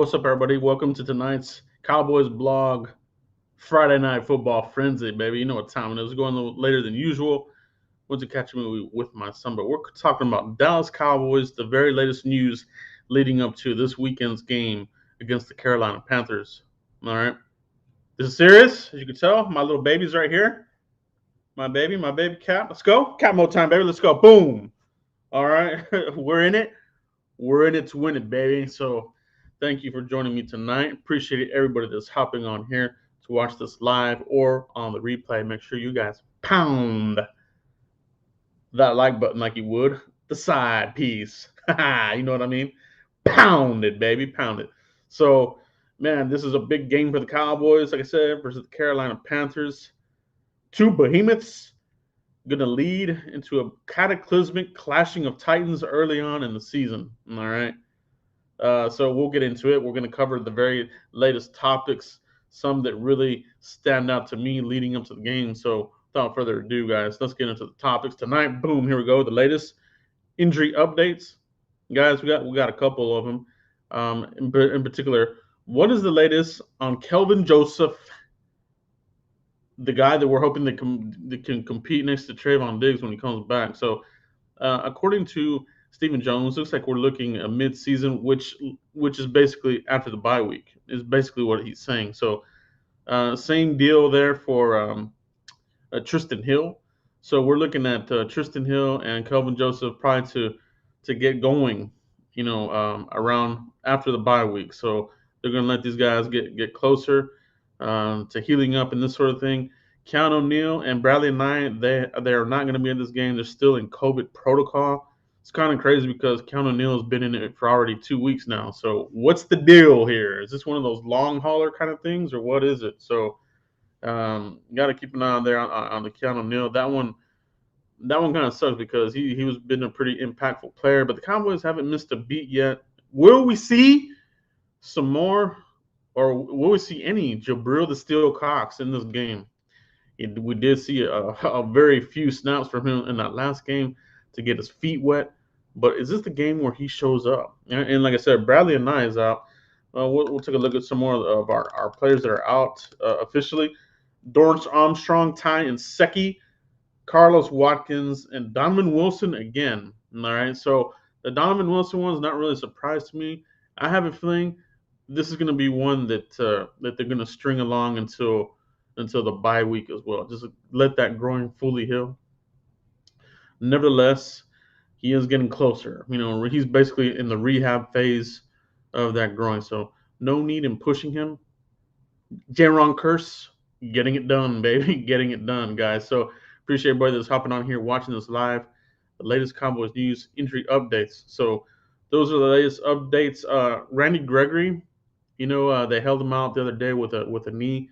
what's up, everybody? Welcome to tonight's Cowboys blog Friday Night Football Frenzy, baby. You know what time it is. We're going a little later than usual. Went to catch a movie with my son, but we're talking about Dallas Cowboys, the very latest news leading up to this weekend's game against the Carolina Panthers. All right. This is serious, as you can tell. My little baby's right here. My baby Cap. Let's go. Cap mode time, baby. Let's go. Boom. All right. We're in it. We're in it to win it, baby. So thank you for joining me tonight. Appreciate everybody that's hopping on here to watch this live or on the replay. Make sure you guys pound that like button like you would the side piece. You know what I mean? Pound it, baby. Pound it. So, man, this is a big game for the Cowboys, like I said, versus the Carolina Panthers. Two behemoths going to lead into a cataclysmic clashing of titans early on in the season. All right. So we'll get into it. We're going to cover the very latest topics, some that really stand out to me leading up to the game. So without further ado, guys, let's get into the topics tonight. Boom, here we go. The latest injury updates, guys. We got a couple of them. In particular, what is the latest on Kelvin Joseph, the guy that we're hoping that can compete next to Trayvon Diggs when he comes back? So according to Stephen Jones, looks like we're looking a mid-season, which is basically after the bye week, is basically what he's saying. So same deal there for Tristan Hill. So we're looking at Tristan Hill and Kelvin Joseph probably to get going, around after the bye week. So they're going to let these guys get closer to healing up and this sort of thing. Keanu O'Neal and Bradley Knight, they are not going to be in this game. They're still in COVID protocol. It's kind of crazy because Keanu O'Neal has been in it for already 2 weeks now. So what's the deal here? Is this one of those long hauler kind of things, or what is it? So got to keep an eye on there on the Keanu O'Neal. That one kind of sucks because he was been a pretty impactful player. But the Cowboys haven't missed a beat yet. Will we see some more, or will we see any Jabril the Steel Cox in this game? We did see a very few snaps from him in that last game to get his feet wet. But is this the game where he shows up? And like I said, Bradley and Nye is out. We'll take a look at some more of our players that are out officially. Dorrance Armstrong, Ty Nsekhe, Carlos Watkins, and Donovan Wilson again. All right, so the Donovan Wilson one is not really a surprise to me. I have a feeling this is going to be one that they're going to string along until the bye week as well. Just let that groin fully heal. Nevertheless, he is getting closer. He's basically in the rehab phase of that groin, so no need in pushing him. Jaron Curse, getting it done, baby. Getting it done, guys. So appreciate everybody that's hopping on here, watching this live. The latest Cowboys news, injury updates. So those are the latest updates. Randy Gregory, they held him out the other day with a knee.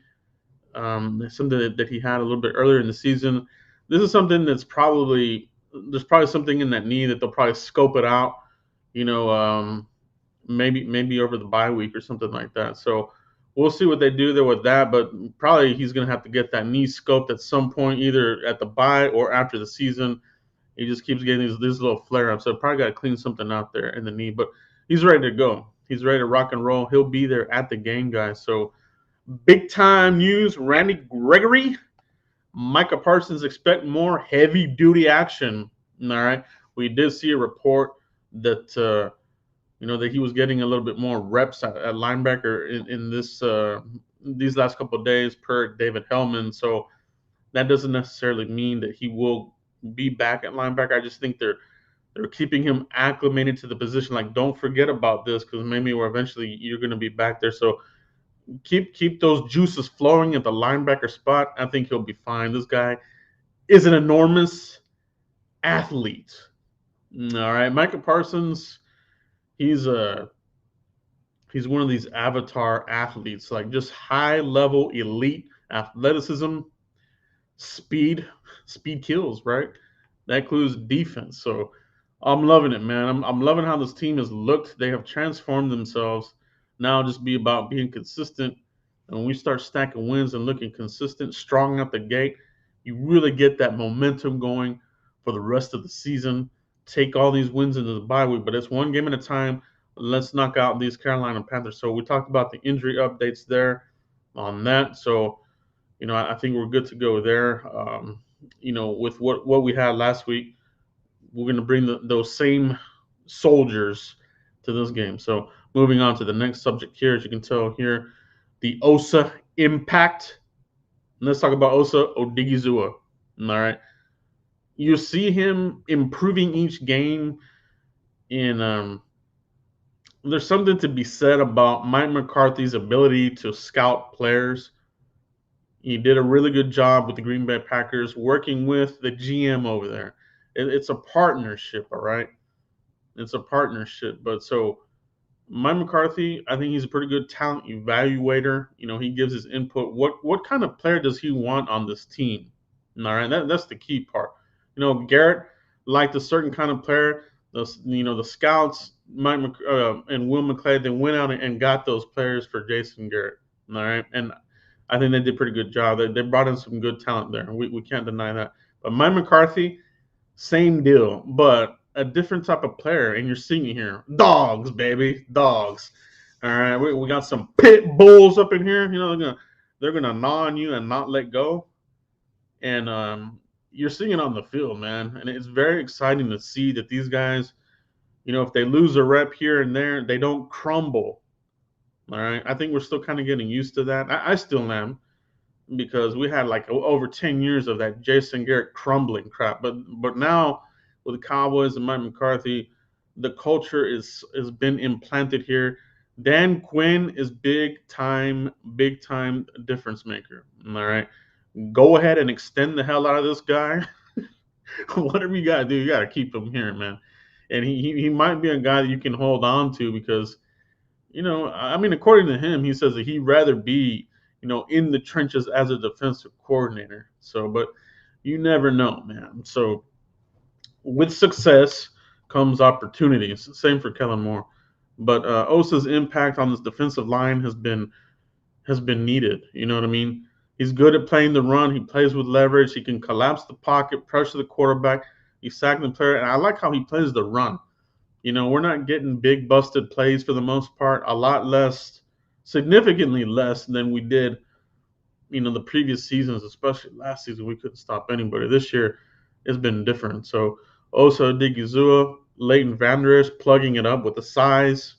Something that he had a little bit earlier in the season. This is something there's probably something in that knee that they'll probably scope it out. Maybe over the bye week or something like that. So we'll see what they do there with that. But probably he's going to have to get that knee scoped at some point, either at the bye or after the season. He just keeps getting these little flare-ups. So probably got to clean something out there in the knee. But he's ready to go. He's ready to rock and roll. He'll be there at the game, guys. So big time news, Randy Gregory. Micah Parsons expect more heavy duty action. All right. We did see a report that that he was getting a little bit more reps at linebacker in this these last couple of days per David Hellman. So that doesn't necessarily mean that he will be back at linebacker. I just think they're keeping him acclimated to the position. Like, don't forget about this because maybe eventually you're going to be back there. So keep those juices flowing at the linebacker spot. I think he'll be fine. This guy is an enormous athlete. All right, Micah Parsons, he's one of these avatar athletes, like just high level elite athleticism, speed kills, right? That includes defense. So I'm loving it, man. I'm loving how this team has looked. They have transformed themselves. Now just be about being consistent. And when we start stacking wins and looking consistent, strong out the gate, you really get that momentum going for the rest of the season. Take all these wins into the bye week, but it's one game at a time. let's knock out these Carolina Panthers. So we talked about the injury updates there on that. So I think we're good to go there. With what we had last week, we're going to bring those same soldiers to this game. So moving on to the next subject here, as you can tell here, the Osa impact. And let's talk about Osa Odighizuwa. All right, you see him improving each game. In There's something to be said about Mike McCarthy's ability to scout players. He did a really good job with the Green Bay Packers working with the GM over there. It's a partnership, all right? It's a partnership. But so Mike McCarthy, I think he's a pretty good talent evaluator. He gives his input. What kind of player does he want on this team? All right, that's the key part. Garrett liked a certain kind of player. The scouts, and Will McClay, they went out and got those players for Jason Garrett. All right, and I think they did a pretty good job. They brought in some good talent there. We can't deny that. But Mike McCarthy, same deal, but a different type of player, and you're seeing it here. Dogs, baby, dogs. All right, we got some pit bulls up in here. They're gonna gnaw on you and not let go, and you're seeing it on the field, man. And it's very exciting to see that these guys, if they lose a rep here and there, they don't crumble. All right, I think we're still kind of getting used to that. I still am, because we had like over 10 years of that Jason Garrett crumbling crap. But now with the Cowboys and Mike McCarthy, the culture has been implanted here. Dan Quinn is big time difference maker. All right. Go ahead and extend the hell out of this guy. Whatever you gotta do, you gotta keep him here, man. And he might be a guy that you can hold on to, because I mean, according to him, he says that he'd rather be, in the trenches as a defensive coordinator. So, but you never know, man. So, with success comes opportunities. Same for Kellen Moore. But Osa's impact on this defensive line has been needed. You know what I mean? He's good at playing the run. He plays with leverage. He can collapse the pocket, pressure the quarterback. He sacked the player, and I like how he plays the run. We're not getting big busted plays for the most part, a lot less, significantly less than we did, the previous seasons, especially last season. We couldn't stop anybody. This year, it's been different. So, Osa Odighizuwa, Leighton Vander Esch plugging it up with the size.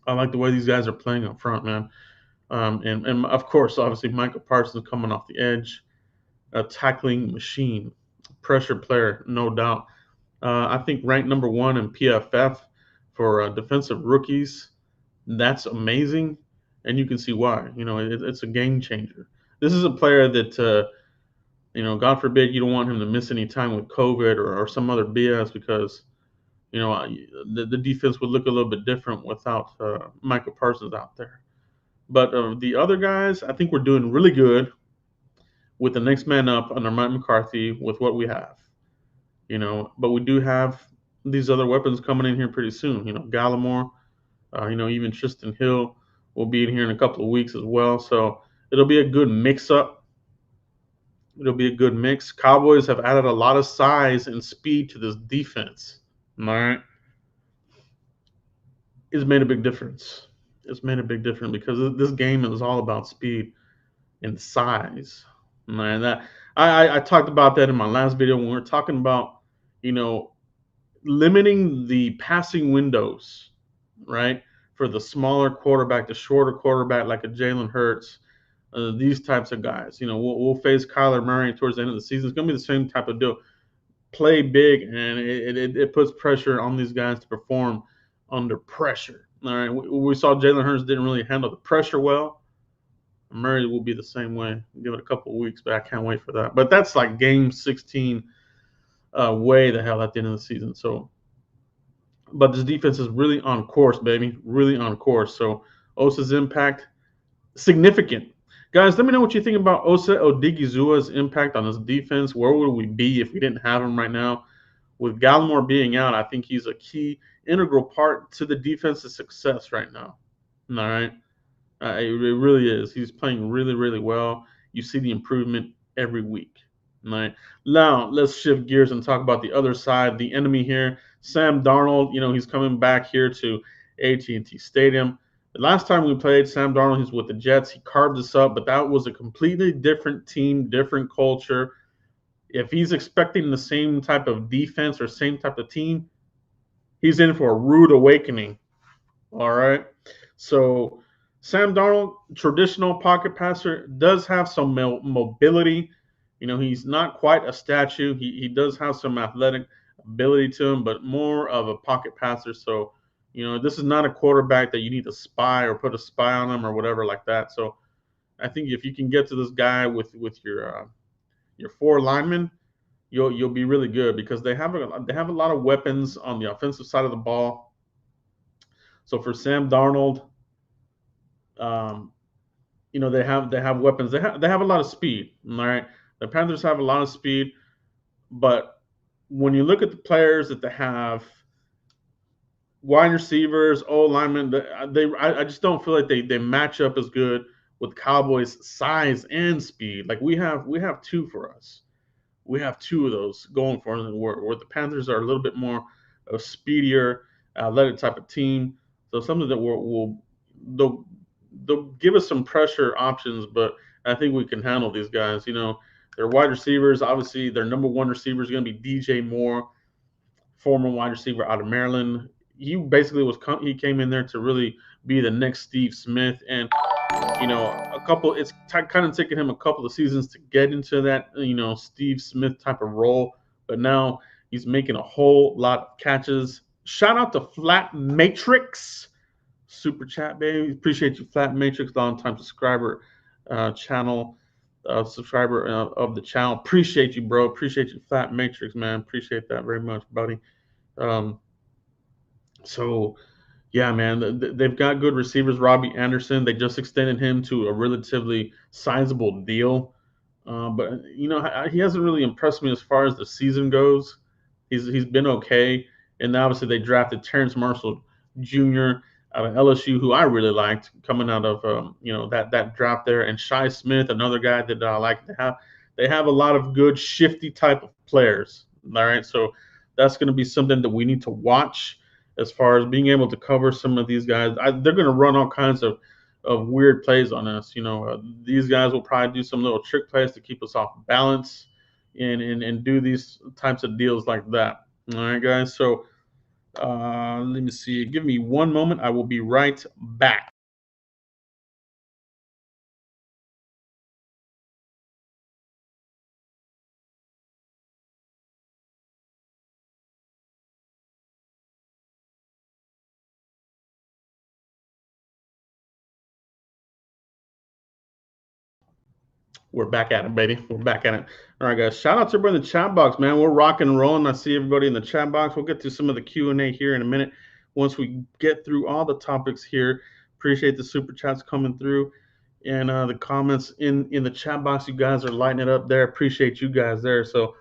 I like the way these guys are playing up front, man. And of course, obviously, Michael Parsons coming off the edge, a tackling machine, pressure player, no doubt. I think ranked number 1 in PFF for defensive rookies. That's amazing, and you can see why. It's a game changer. This is a player that, God forbid, you don't want him to miss any time with COVID or some other BS, because the defense would look a little bit different without Michael Parsons out there. But the other guys, I think we're doing really good with the next man up under Mike McCarthy with what we have. But we do have these other weapons coming in here pretty soon. Gallimore, even Tristan Hill will be in here in a couple of weeks as well. So it'll be a good mix-up. It'll be a good mix. Cowboys have added a lot of size and speed to this defense. All right. It's made a big difference. It's made a big difference, because this game is all about speed and size. And I talked about that in my last video when we were talking about, limiting the passing windows, right? For the smaller quarterback, the shorter quarterback, like a Jalen Hurts, these types of guys. We'll face Kyler Murray towards the end of the season. It's going to be the same type of deal. Play big, and it puts pressure on these guys to perform under pressure. All right, we saw Jalen Hurts didn't really handle the pressure well. Murray will be the same way. Give it a couple of weeks, but I can't wait for that. But that's like game 16, way the hell at the end of the season. So, but this defense is really on course, baby. Really on course. So Osa's impact, significant. Guys, let me know what you think about Osa Odighizuwa's impact on this defense. Where would we be if we didn't have him right now? With Gallimore being out, I think he's a key, integral part to the defense's success right now. All right? It really is. He's playing really, really well. You see the improvement every week. Right. Now let's shift gears and talk about the other side, the enemy here. Sam Darnold, he's coming back here to AT&T Stadium. The last time we played, Sam Darnold, he's with the Jets. He carved us up, but that was a completely different team, different culture. If he's expecting the same type of defense or same type of team, he's in for a rude awakening. All right. So Sam Darnold, traditional pocket passer, does have some mobility. He's not quite a statue. He does have some athletic ability to him, but more of a pocket passer. So, this is not a quarterback that you need to spy or put a spy on him or whatever like that. So I think if you can get to this guy with your four linemen, you'll be really good because they have a lot of weapons on the offensive side of the ball. So for Sam Darnold, um, they have weapons. They have a lot of speed. All right, the Panthers have a lot of speed, but when you look at the players that they have, wide receivers, O linemen, I just don't feel like they match up as good with Cowboys' size and speed. Like we have two for us. We have two of those going for us, where the Panthers are a little bit more of speedier, athletic type of team. So something that they'll, they'll give us some pressure options, but I think we can handle these guys. Their wide receivers, obviously, their number one receiver is going to be DJ Moore, former wide receiver out of Maryland. He came in there to really be the next Steve Smith, and it's kind of taken him a couple of seasons to get into that, Steve Smith type of role. But now he's making a whole lot of catches. Shout out to Flat Matrix. Super chat, baby. Appreciate you, Flat Matrix, long time subscriber, channel subscriber of the channel. Appreciate you, bro. Appreciate you, Flat Matrix, man. Appreciate that very much, buddy. Um, so yeah, man, they've got good receivers. Robbie Anderson, they just extended him to a relatively sizable deal, but he hasn't really impressed me as far as the season goes. He's been okay, and obviously they drafted Terrence Marshall Jr. out of LSU, who I really liked coming out of that draft there, and Shi Smith, another guy that I like. They have a lot of good shifty type of players. All right, so that's going to be something that we need to watch as far as being able to cover some of these guys. They're going to run all kinds of weird plays on us. These guys will probably do some little trick plays to keep us off balance and do these types of deals like that. All right, guys. So let me see. Give me one moment. I will be right back. We're back at it, baby. We're back at it. All right, guys. Shout out to everybody in the chat box, man. We're rocking and rolling. I see everybody in the chat box. We'll get to some of the Q&A here in a minute once we get through all the topics here. Appreciate the super chats coming through and the comments in the chat box. You guys are lighting it up there. Appreciate you guys there. So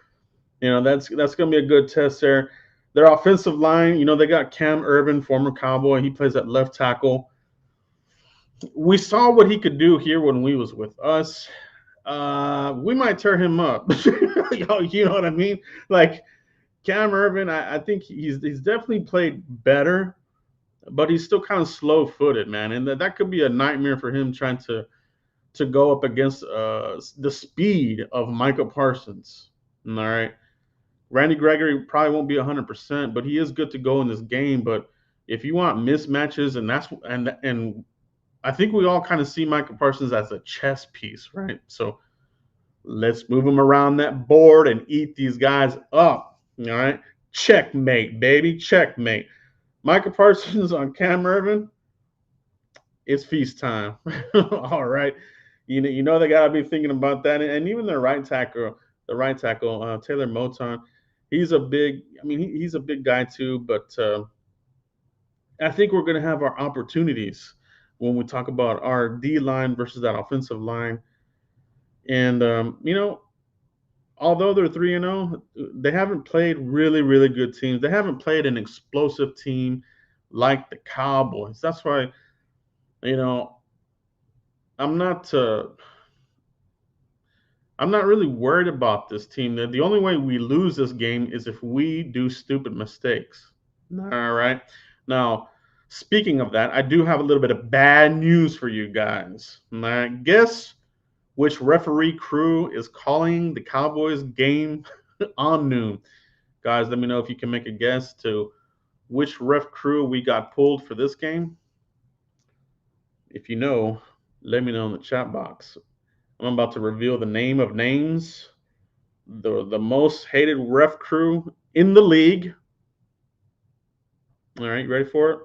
that's gonna be a good test there. Their offensive line, they got Cam Irvin, former Cowboy. He plays at left tackle. We saw what he could do here when we was with us. We might tear him up. You know what I mean? Like Cam Irvin, I think he's definitely played better, but he's still kind of slow footed, man, and that could be a nightmare for him trying to go up against the speed of Michael Parsons. All right, Randy Gregory probably won't be 100%, but he is good to go in this game. But if you want mismatches, and I think we all kind of see Michael Parsons as a chess piece, right? So let's move him around that board and eat these guys up. All right. Checkmate, baby. Checkmate. Michael Parsons on Cam Irvin. It's feast time. All right. They gotta be thinking about that. And even the right tackle, Taylor Moton, he's a big, he's a big guy too, but I think we're gonna have our opportunities when we talk about our D line versus that offensive line. And although they're 3-0, they haven't played really, really good teams. They haven't played an explosive team like the Cowboys. That's why, you know, I'm not. I'm not really worried about this team. The only way we lose this game is if we do stupid mistakes. All right. Now, speaking of that, I do have a little bit of bad news for you guys. Now, guess which referee crew is calling the Cowboys game on noon? Guys, let me know if you can make a guess to which ref crew we got pulled for this game. If you know, let me know in the chat box. I'm about to reveal the name of names, the most hated ref crew in the league. All right, you ready for it?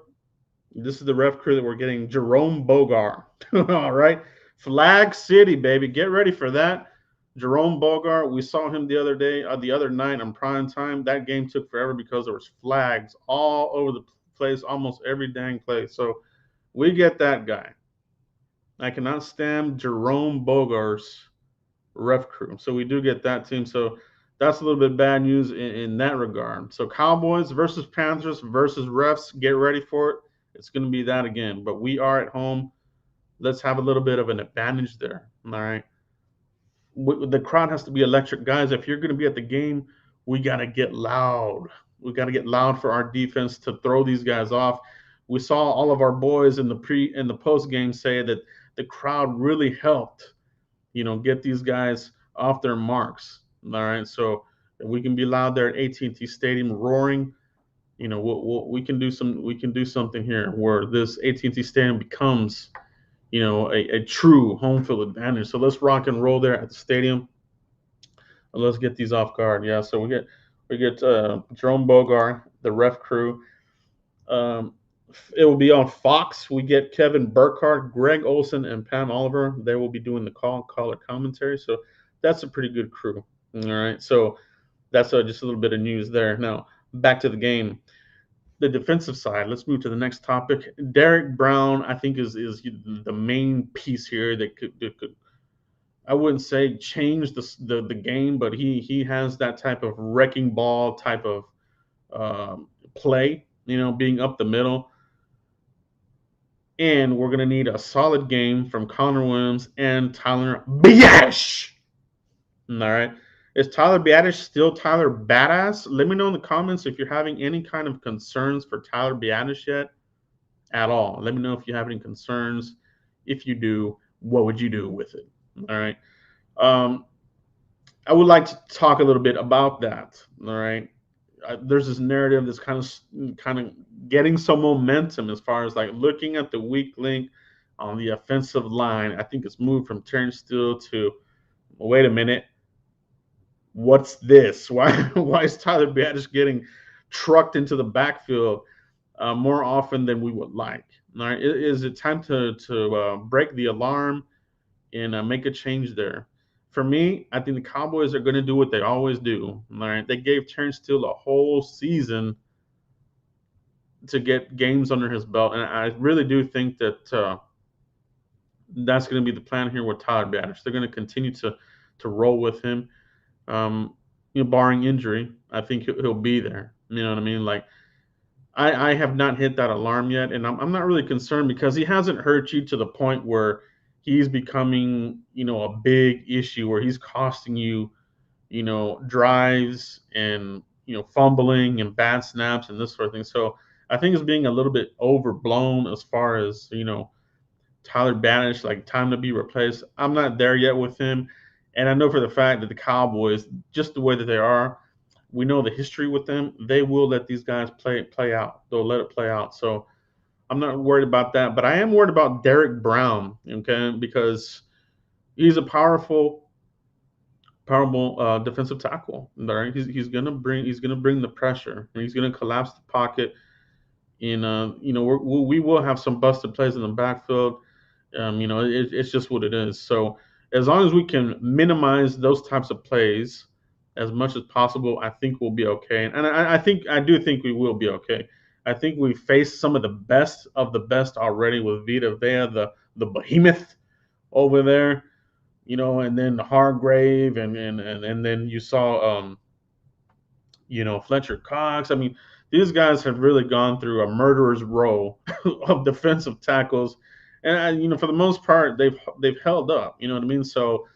This is the ref crew that we're getting. Jerome Bogar. All right, Flag City, baby. Get ready for that. Jerome Bogar. We saw him the other day, the other night on prime time. That game took forever because there was flags all over the place, almost every dang place. So we get that guy. I cannot stand Jerome Bogar's ref crew. So we do get that team. So that's a little bit bad news in that regard. So Cowboys versus Panthers versus refs. Get ready for it. It's going to be that again. But we are at home. Let's have a little bit of an advantage there. All right. The crowd has to be electric, guys. If you're going to be at the game, we got to get loud. We got to get loud for our defense to throw these guys off. We saw all of our boys in the post game say that the crowd really helped, get these guys off their marks. All right, so if we can be loud there at AT&T Stadium, roaring. We can do something here where this AT&T Stadium becomes, a true home field advantage. So let's rock and roll there at the stadium. And let's get these off guard. Yeah, so we get Jerome Bogar, the ref crew. Um, it will be on Fox. We get Kevin Burkhardt, Greg Olson, and Pam Oliver. They will be doing the color commentary. So that's a pretty good crew. All right. So that's just a little bit of news there. Now back to the game. The defensive side. Let's move to the next topic. Derek Brown, I think, is the main piece here that could I wouldn't say change the game, but he has that type of wrecking ball type of play. Being up the middle. And we're going to need a solid game from Connor Williams and Tyler Biadasz. All right. Is Tyler Biadasz still Tyler Badass? Let me know in the comments if you're having any kind of concerns for Tyler Biadasz yet at all. Let me know if you have any concerns. If you do, what would you do with it? All right. I would like to talk a little bit about that. All right. There's this narrative that's kind of getting some momentum as far as like looking at the weak link on the offensive line. I think it's moved from Terrence Steele to wait a minute, what's this? Why is Tyler Biadasz getting trucked into the backfield more often than we would like? All right, is it time to break the alarm and make a change there? For me, I think the Cowboys are going to do what they always do. All right, they gave Terrence Steele a whole season to get games under his belt, and I really do think that that's going to be the plan here with Tyler Biadasz. They're going to continue to roll with him, barring injury. I think he'll be there. You know what I mean? Like I have not hit that alarm yet, and I'm not really concerned because he hasn't hurt you to the point where he's becoming, a big issue where he's costing you, drives and, fumbling and bad snaps and this sort of thing. So I think it's being a little bit overblown as far as, Tyler Biadasz, like time to be replaced. I'm not there yet with him. And I know for the fact that the Cowboys, just the way that they are, we know the history with them. They will let these guys play out. They'll let it play out. So I'm not worried about that, but I am worried about Derek Brown, okay, because he's a powerful defensive tackle. All right, he's gonna bring the pressure, and he's gonna collapse the pocket. And we will have some busted plays in the backfield. It's just what it is. So as long as we can minimize those types of plays as much as possible, I think we'll be okay. And I do think we will be okay. I think we faced some of the best already with Vita Vea, the behemoth over there, and then Hargrave, and then you saw, Fletcher Cox. I mean, these guys have really gone through a murderer's row of defensive tackles, and for the most part, they've held up. You know what I mean? So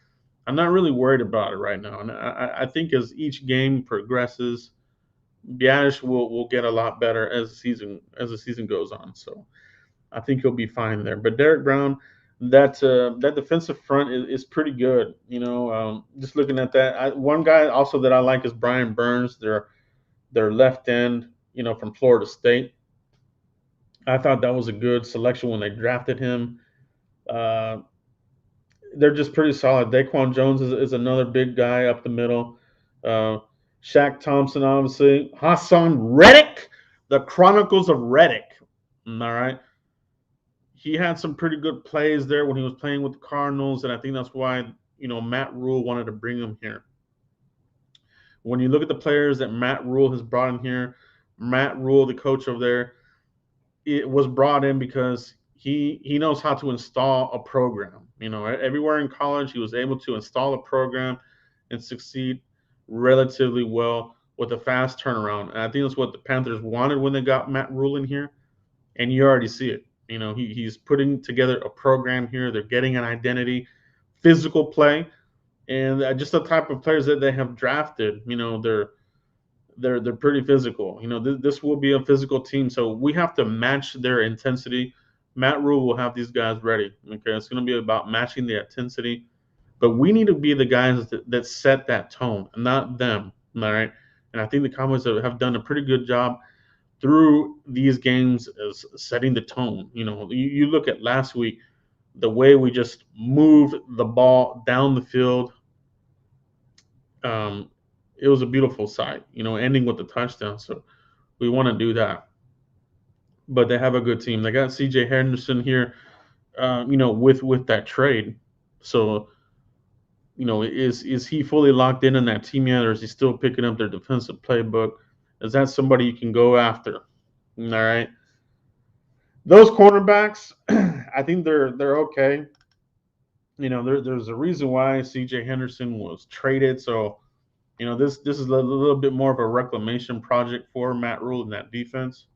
I'm not really worried about it right now. And I think as each game progresses, Biadish will get a lot better as the season goes on. So I think he'll be fine there. But Derek Brown, that defensive front is pretty good. Just looking at that, one guy also that I like is Brian Burns, their left end. From Florida State. I thought that was a good selection when they drafted him. Uh, they're just pretty solid. Daquan Jones is another big guy up the middle. Uh, Shaq Thompson, obviously. Hassan Reddick, the Chronicles of Reddick. All right. He had some pretty good plays there when he was playing with the Cardinals, and I think that's why Matt Rule wanted to bring him here. When you look at the players that Matt Rule has brought in here, Matt Rule, the coach over there, it was brought in because he knows how to install a program. Everywhere in college, he was able to install a program and succeed relatively well with a fast turnaround. And I think that's what the Panthers wanted when they got Matt Rule in here, and you already see it. He's putting together a program here. They're getting an identity, physical play, and just the type of players that they have drafted. They're pretty physical. This will be a physical team, so we have to match their intensity. Matt Rule will have these guys ready. Okay, it's going to be about matching the intensity, but we need to be the guys that set that tone, not them. All right, and I think the Cowboys have done a pretty good job through these games as setting the tone. You look at last week, the way we just moved the ball down the field. Um, it was a beautiful sight, ending with the touchdown. So we want to do that. But they have a good team. They got C.J. Henderson here, with that trade. So, is he fully locked in that team yet, or is he still picking up their defensive playbook? Is that somebody you can go after? All right. Those cornerbacks, I think they're okay. There's a reason why C.J. Henderson was traded. So, this is a little bit more of a reclamation project for Matt Rule in that defense.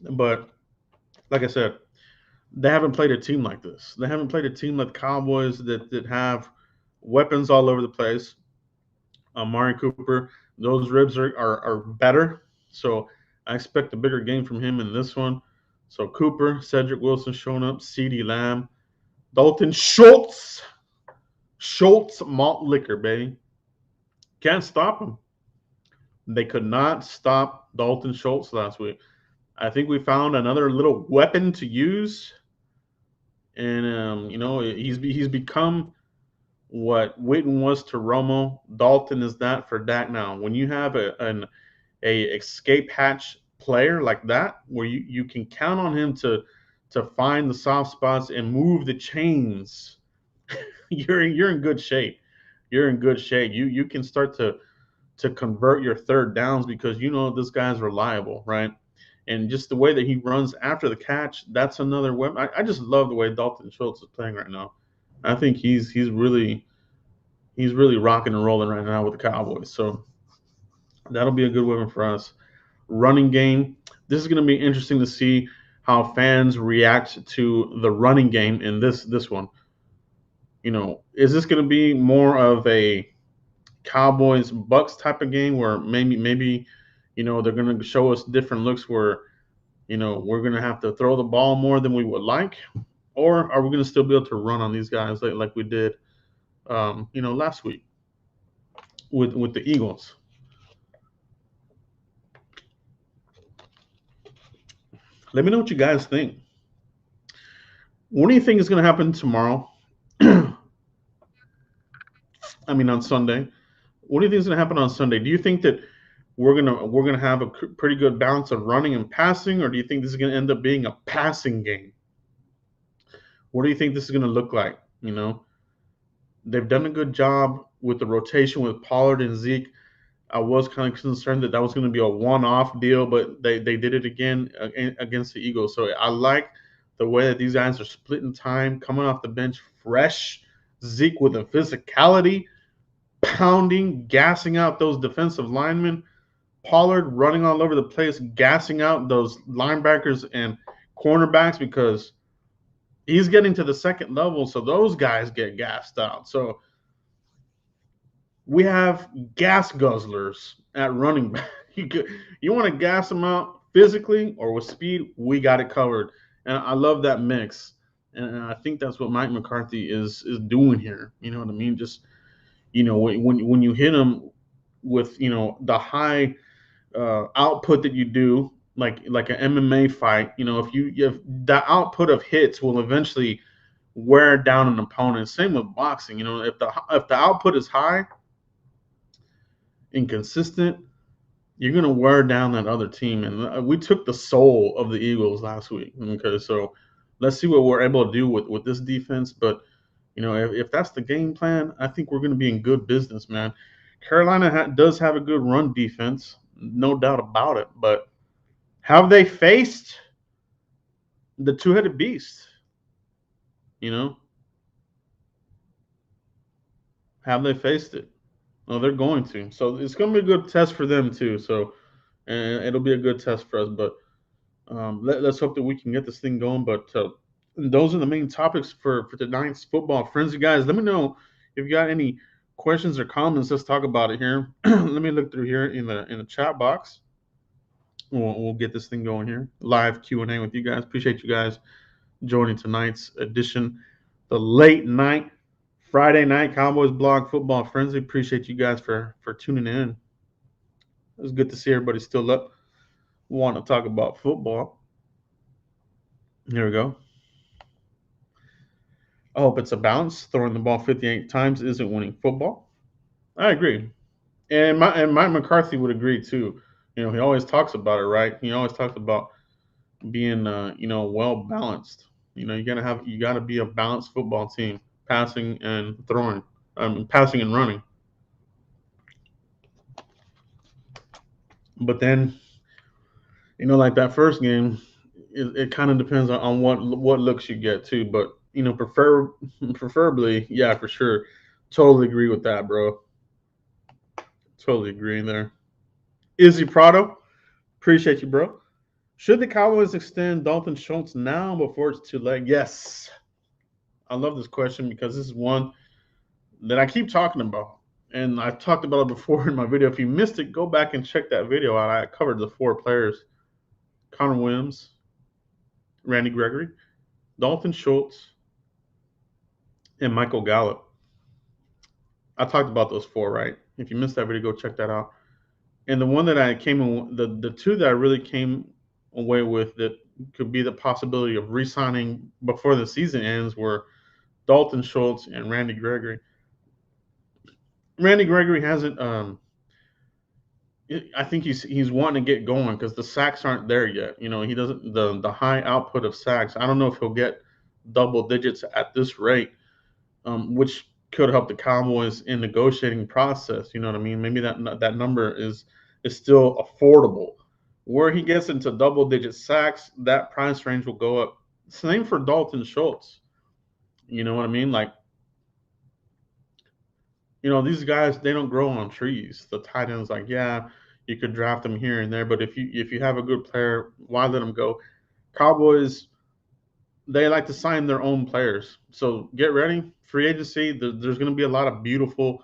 But like I said, they haven't played a team like this. They haven't played a team like the Cowboys that have weapons all over the place. Amari Cooper, those ribs are better. So I expect a bigger game from him in this one. So Cooper, Cedric Wilson showing up, CeeDee Lamb, Dalton Schultz malt liquor, baby. Can't stop him. They could not stop Dalton Schultz last week. I think we found another little weapon to use, and he's become what Witten was to Romo. Dalton is that for Dak now. When you have a escape hatch player like that, where you can count on him to find the soft spots and move the chains, you're in good shape. You're in good shape. You can start to convert your third downs because this guy's reliable, right? And just the way that he runs after the catch, that's another weapon. I just love the way Dalton Schultz is playing right now. I think he's really rocking and rolling right now with the Cowboys. So that'll be a good weapon for us. Running game. This is going to be interesting to see how fans react to the running game in this one. Is this going to be more of a Cowboys Bucks type of game where maybe they're going to show us different looks where we're going to have to throw the ball more than we would like, or are we going to still be able to run on these guys like we did last week with the Eagles? Let me know what you guys think. What do you think is going to happen tomorrow? I mean, on Sunday. What do you think is going to happen on Sunday? Do you think that we're gonna have a pretty good balance of running and passing, or do you think this is going to end up being a passing game? What do you think this is going to look like? They've done a good job with the rotation with Pollard and Zeke. I was kind of concerned that was going to be a one-off deal, but they did it again against the Eagles. So I like the way that these guys are splitting time, coming off the bench fresh. Zeke with a physicality, pounding, gassing out those defensive linemen. Pollard running all over the place, gassing out those linebackers and cornerbacks because He's getting to the second level, so those guys get gassed out. So we have gas guzzlers at running back. You want to gas them out physically or with speed, we got it covered. And I love that mix. And I think that's what Mike McCarthy is doing here. You know what I mean? Just when you hit him with the high output that you do, like an MMA fight, if the output of hits will eventually wear down an opponent. Same with boxing. If the output is high and consistent, you're gonna wear down that other team. And we took the soul of the Eagles last week. Okay, so let's see what we're able to do with this defense. But if that's the game plan, I think we're gonna be in good business, man. Carolina does have a good run defense, no doubt about it. But have they faced the two-headed beast? You know, have they faced it? No, they're going to. So it's going to be a good test for them too. So, and it'll be a good test for us. But let's hope that we can get this thing going. But those are the main topics for tonight's football frenzy, guys. Let me know if you got any questions or comments. Let's talk about it here. Let me look through here in the chat box. We'll get this thing going here. Live Q&A with you guys. Appreciate you guys joining tonight's edition, the late night Friday night Cowboys blog football frenzy. Appreciate you guys for tuning in. It was good to see everybody still up, want to talk about football. Here we go. I hope it's a balance. Throwing the ball 58 times isn't winning football. I agree, and Mike McCarthy would agree too. He always talks about it, right? He always talks about being well balanced. You gotta be a balanced football team, passing and throwing, passing and running. But then, like that first game, it kind of depends on what looks you get too. But preferably, yeah, for sure. Totally agree with that, bro. Totally agree there. Izzy Prado, appreciate you, bro. Should the Cowboys extend Dalton Schultz now before it's too late? Yes. I love this question because this is one that I keep talking about. And I've talked about it before in my video. If you missed it, go back and check that video out. I covered the four players: Connor Williams, Randy Gregory, Dalton Schultz, and Michael Gallup. I talked about those four, right? If you missed that video, go check that out. And the one that I came in, the two that I really came away with that could be the possibility of re-signing before the season ends were Dalton Schultz and Randy Gregory. Randy Gregory hasn't. I think he's wanting to get going because the sacks aren't there yet. He doesn't the high output of sacks. I don't know if he'll get double digits at this rate, which could help the Cowboys in negotiating process. You know what I mean? Maybe that number is still affordable. Where he gets into double digit sacks, that price range will go up. Same for Dalton Schultz. You know what I mean? Like, these guys, they don't grow on trees. The tight ends, like, yeah, you could draft them here and there, but if you have a good player, why let them go? Cowboys, they like to sign their own players. So get ready, free agency. There's going to be a lot of beautiful,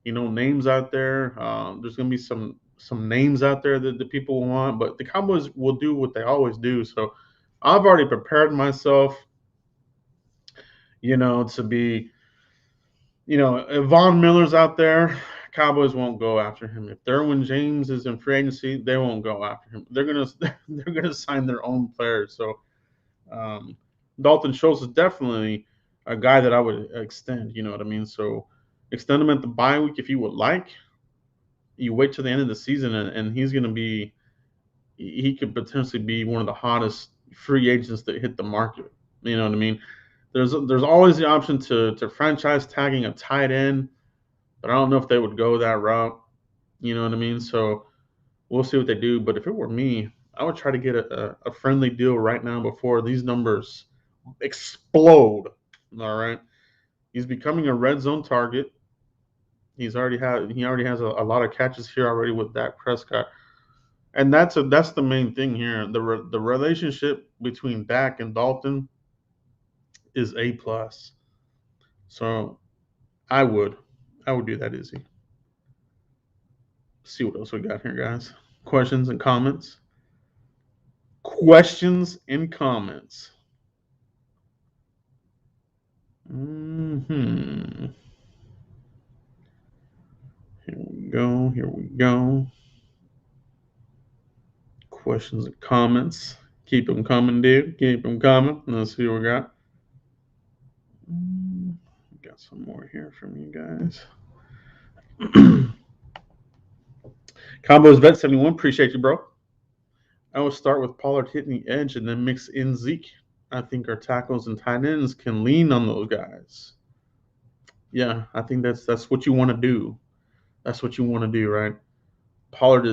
names out there. There's going to be some names out there that the people want, but the Cowboys will do what they always do. So I've already prepared myself, to be. If Von Miller's out there, Cowboys won't go after him. If Derwin James is in free agency, they won't go after him. They're gonna sign their own players. So Dalton Schultz is definitely a guy that I would extend. You know what I mean? So extend him at the bye week if you would like. You wait till the end of the season, and he's gonna be. He could potentially be one of the hottest free agents that hit the market. You know what I mean? There's always the option to franchise tagging a tight end, but I don't know if they would go that route. You know what I mean? So we'll see what they do. But if it were me, I would try to get a friendly deal right now before these numbers explode. All right. He's becoming a red zone target. He already has a lot of catches here already with Dak Prescott. And that's the main thing here. The relationship between Dak and Dalton is A plus. So I would do that, Izzy. See what else we got here, guys. Questions and comments. Questions and comments. Here we go. Here we go. Questions and comments. Keep them coming, dude. Keep them coming. Let's see what we got. Got some more here from you guys. Cowboys Vet 71, appreciate you, bro. I will start with Pollard hitting the edge and then mix in Zeke. I think our tackles and tight ends can lean on those guys. Yeah, I think that's what you want to do. That's what you want to do, right? Pollard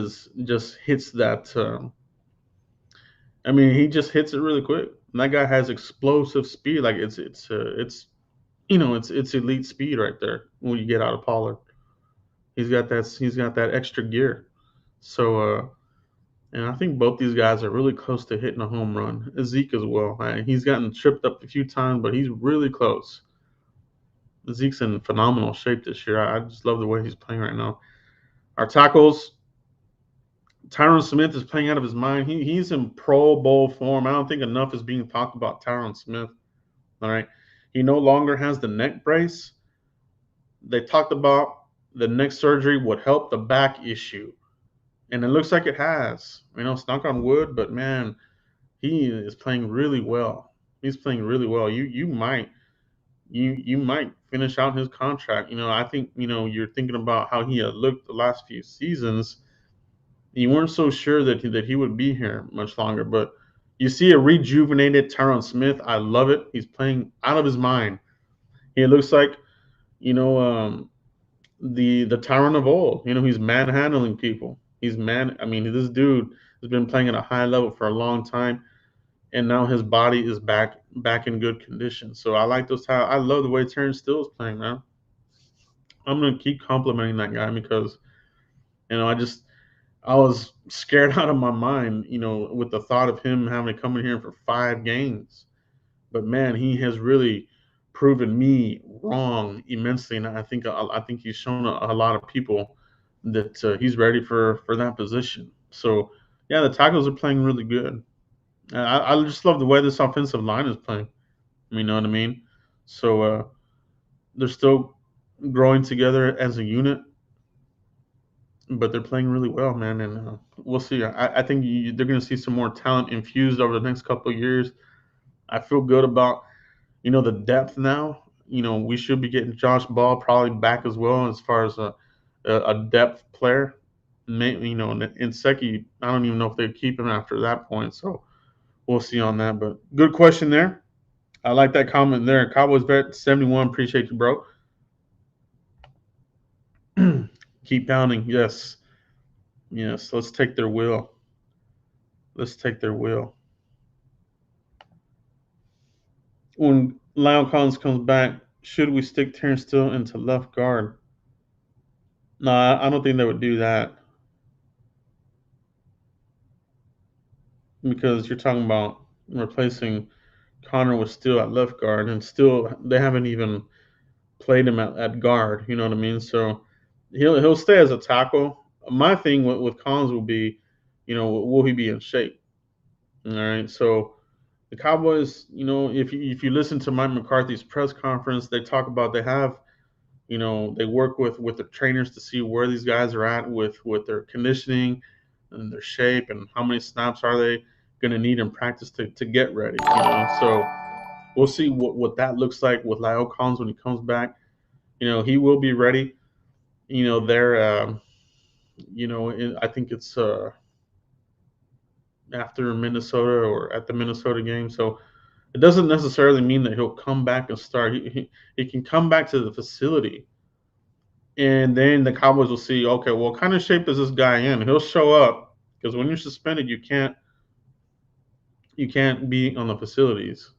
just hits that. He just hits it really quick. And that guy has explosive speed. Like it's elite speed right there when you get out of Pollard. He's got that extra gear. So and I think both these guys are really close to hitting a home run. Zeke as well. He's gotten tripped up a few times, but he's really close. Zeke's in phenomenal shape this year. I just love the way he's playing right now. Our tackles, Tyron Smith is playing out of his mind. He's in Pro Bowl form. I don't think enough is being talked about Tyron Smith. All right. He no longer has the neck brace. They talked about the neck surgery would help the back issue. And it looks like it has. It's knock on wood, but man, he is playing really well. He's playing really well. You might finish out his contract. I think you're thinking about how he had looked the last few seasons. You weren't so sure that he would be here much longer, but you see a rejuvenated Tyron Smith. I love it. He's playing out of his mind. He looks like the Tyron of old. He's manhandling people. This dude has been playing at a high level for a long time, and now his body is back in good condition. So I like those. I love the way Terrence Steele is playing, man. I'm gonna keep complimenting that guy because I was scared out of my mind, with the thought of him having to come in here for 5 games. But man, he has really proven me wrong immensely, and I think he's shown a lot of people that he's ready for that position. So yeah, the tackles are playing really good. I just love the way this offensive line is playing. You know what I mean? So they're still growing together as a unit, but they're playing really well, man. And we'll see. I think they're going to see some more talent infused over the next couple of years. I feel good about the depth now. We should be getting Josh Ball probably back as well as far as a depth player. And Seki, I don't even know if they keep him after that point. So we'll see on that. But good question there. I like that comment there. Cowboys Vet 71, appreciate you, bro. Keep pounding. Yes. Yes. Let's take their will. Let's take their will. When Lyle Collins comes back, should we stick Terrence Steele into left guard? No, I don't think they would do that. Because you're talking about replacing Connor with Steele at left guard, and still they haven't even played him at guard. You know what I mean? So he'll stay as a tackle. My thing with Collins will be, will he be in shape? All right. So the Cowboys, if you listen to Mike McCarthy's press conference, they talk about they have, they work with the trainers to see where these guys are at with their conditioning and their shape and how many snaps are they going to need in practice to get ready. So we'll see what that looks like with Lyle Collins when he comes back. He will be ready. They're, I think it's after Minnesota or at the Minnesota game. So it doesn't necessarily mean that he'll come back and start. He can come back to the facility, and then the Cowboys will see, okay, well, what kind of shape is this guy in? He'll show up because when you're suspended, you can't be on the facilities.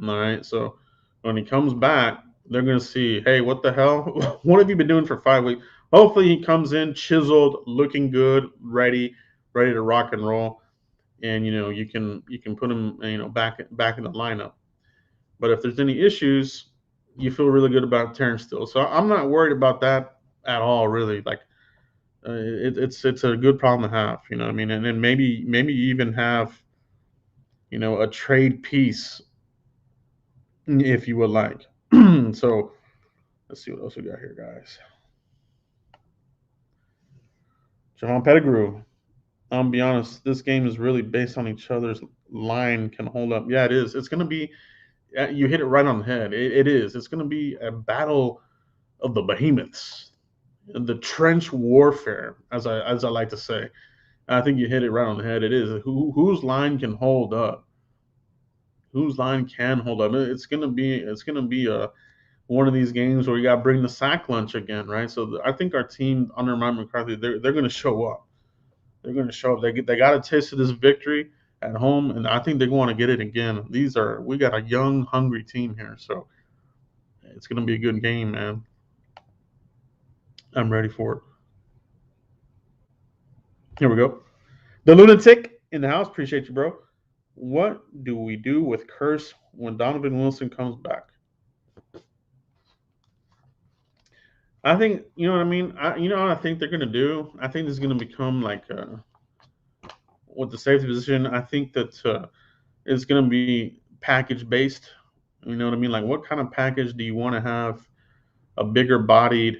All right, so when he comes back, they're going to see, hey, what the hell? What have you been doing for 5 weeks? Hopefully he comes in chiseled, looking good, ready to rock and roll, and you can put him back in the lineup. But if there's any issues, you feel really good about Terrence Steele. So I'm not worried about that at all, really. Like it's a good problem to have, you know what I mean? And then maybe you even have, a trade piece if you would like. So let's see what else we got here, guys. Javon Pettigrew. I'll be honest, this game is really based on each other's line can hold up. Yeah, it is. It's going to be, you hit it right on the head. It is. It's going to be a battle of the behemoths, the trench warfare, as I like to say. I think you hit it right on the head. It is. Whose line can hold up? Whose line can hold up? It's gonna be a one of these games where you got to bring the sack lunch again, right? So I think our team under Mike McCarthy, they're going to show up. They're going to show up. They got a taste of this victory at home, and I think they want to get it again. We got a young, hungry team here, so it's going to be a good game, man. I'm ready for it. Here we go. The lunatic in the house. Appreciate you, bro. What do we do with Curse when Donovan Wilson comes back? I think you know what I mean. You know what I think they're gonna do. I think this is gonna become like with the safety position. I think that it's gonna be package based. You know what I mean? Like, what kind of package do you want to have a bigger bodied,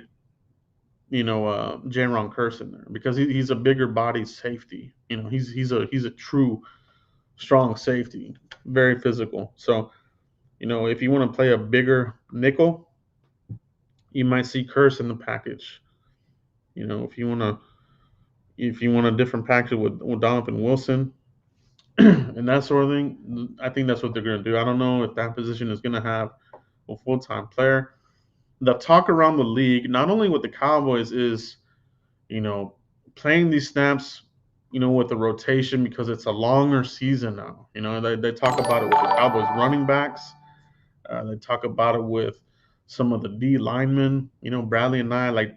Jaron Curse in there because he's a bigger bodied safety. He's a true strong safety, very physical. So if you want to play a bigger nickel, you might see Curse in the package. If you want a different package with Donovan Wilson and that sort of thing, I think that's what they're going to do. I don't know if that position is going to have a full time player. The talk around the league, not only with the Cowboys, is you know playing these snaps, with the rotation because it's a longer season now. They talk about it with the Cowboys running backs. They talk about it with some of the D linemen. Bradley and I, like,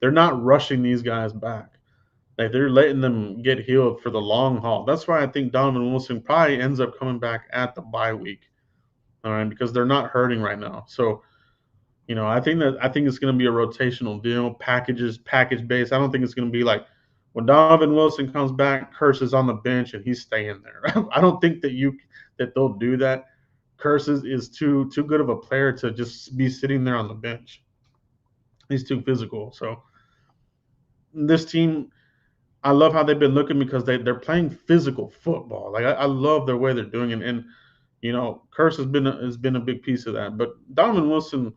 they're not rushing these guys back. Like, they're letting them get healed for the long haul. That's why I think Donovan Wilson probably ends up coming back at the bye week. All right, because they're not hurting right now. So, I think it's going to be a rotational deal, package based. I don't think it's going to be like when Donovan Wilson comes back, Curse is on the bench and he's staying there. I don't think that they'll do that. Curse is too good of a player to just be sitting there on the bench. He's too physical. So this team, I love how they've been looking because they're playing physical football. Like, I love their way they're doing it, and Curse has been a big piece of that. But Donovan Wilson,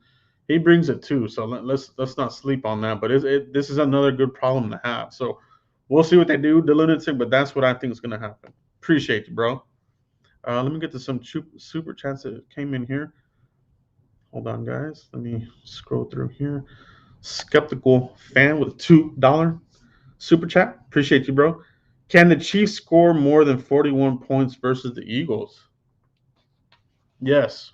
he brings it too. So let's not sleep on that. But this is another good problem to have. So we'll see what they do, the lunatic. But that's what I think is going to happen. Appreciate you, bro. Let me get to some super chats that came in here. Hold on, guys. Let me scroll through here. Skeptical fan with $2 super chat. Appreciate you, bro. Can the Chiefs score more than 41 points versus the Eagles? Yes.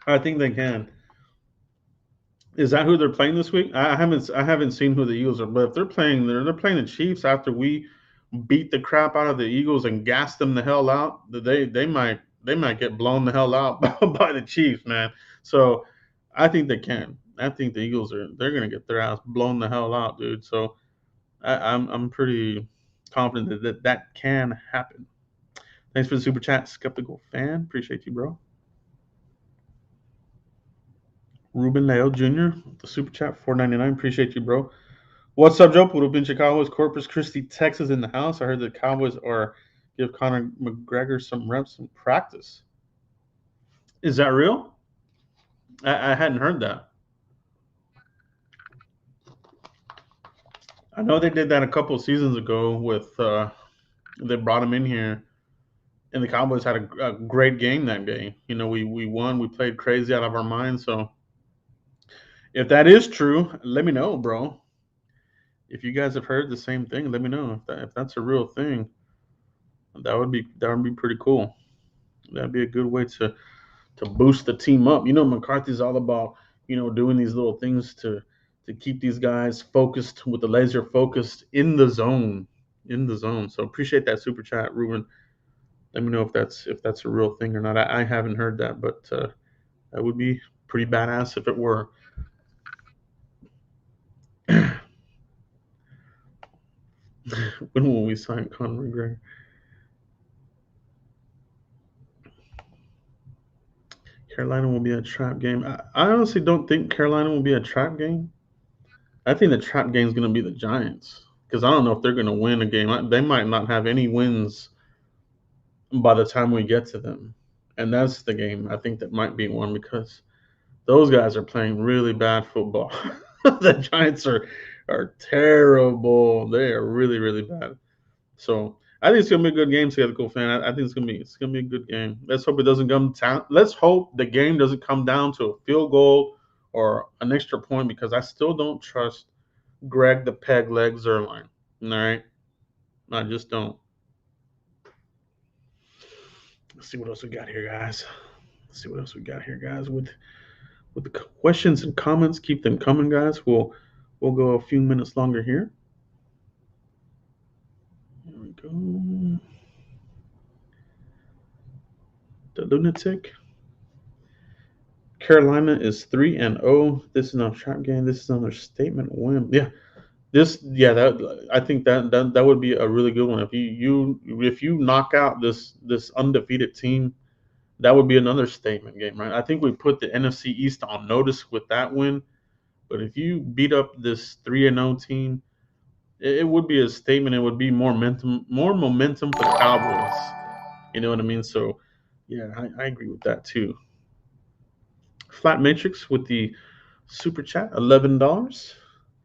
I think they can. Is that who they're playing this week? I haven't seen who the Eagles are, but if they're playing the Chiefs after we beat the crap out of the Eagles and gas them the hell out, they might get blown the hell out by the Chiefs, man. So I think they can. I think the Eagles they're gonna get their ass blown the hell out, dude. So I'm pretty confident that can happen. Thanks for the super chat, skeptical fan. Appreciate you, bro. Ruben Leo Jr. The super chat, $4.99. Appreciate you, bro. What's up, Joe? Puro Pinche Cowboys, Corpus Christi, Texas in the house. I heard the Cowboys are give Conor McGregor some reps in practice. Is that real? I hadn't heard that. I know they did that a couple of seasons ago with they brought him in here, and the Cowboys had a great game that day. We won. We played crazy out of our minds. So if that is true, let me know, bro. If you guys have heard the same thing, let me know if that's a real thing. That would be pretty cool. That'd be a good way to boost the team up. McCarthy's all about doing these little things to keep these guys focused with the laser focused in the zone. So appreciate that super chat, Ruben. Let me know if that's a real thing or not. I haven't heard that, but that would be pretty badass if it were. When will we sign Conor McGregor? Carolina will be a trap game. I honestly don't think Carolina will be a trap game. I think the trap game is going to be the Giants because I don't know if they're going to win a game. They might not have any wins by the time we get to them, and that's the game I think that might be one because those guys are playing really bad football. The Giants are terrible. They are really really bad. So I think it's gonna be a good game, Skeptical fan. I think it's gonna be a good game. Let's hope it doesn't come down. Let's hope the game doesn't come down to a field goal or an extra point because I still don't trust Greg the Peg Leg Zerline. All right, I just don't. Let's see what else we got here, guys. Let's see what else we got here, guys. With the questions and comments, keep them coming, guys. We'll go a few minutes longer here. Here we go. The lunatic. Carolina is 3-0. This is not a trap game. This is another statement win. Yeah, that I think that would be a really good one. If you knock out this undefeated team, that would be another statement game, right? I think we put the NFC East on notice with that win. But if you beat up this 3-0 team, it would be a statement. It would be more momentum for the Cowboys. You know what I mean? So, yeah, I agree with that too. Flat Matrix with the super chat, $11.